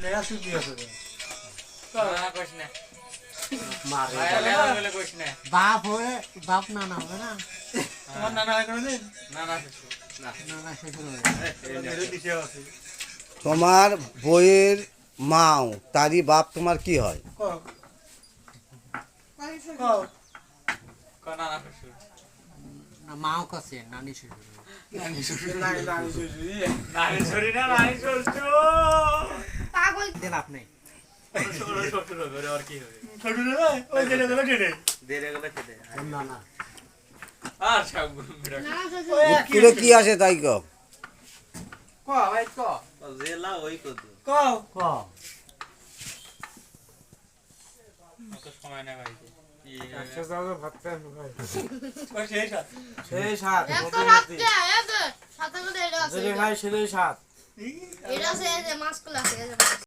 লেয়া সুজি আছে না কইছ না মারে লেয়া বলে কইছ না বাপ হয়ে বাপ নানা হবে না তোমার নানা হয় কোনদিন না না শ্বশুর না নানা শ্বশুর হবে মেরে দিছে আছে তোমার বইয়ের মাও তারই বাপ তোমার কি হয়? কও কও কোনা না শ্বশুর না মাও কাছে নানি শ্বশুর হবে। নানি শ্বশুর নাই নাই সুজি নানি শ্বশুর না নানি শ্বশুর পাগল দিয়ে লাভ নেই শ্বশুর শ্বশুর হবে আর কি হবে ছোট রে ওই যেটা গেল ঠেটে দেরে গেলে খেতে নানা আর সব মিরা না শ্বশুর উত্তরে কি আসে তাই কও। ক ভাই ক জেলা ওই কত কও ক অত সময় না ভাই কই শেষ আছে সেই সাত একটা রাখতে আয় সাথে করে এটা আছে ভাই সেই সাত এটা আছে মাছ কলা আছে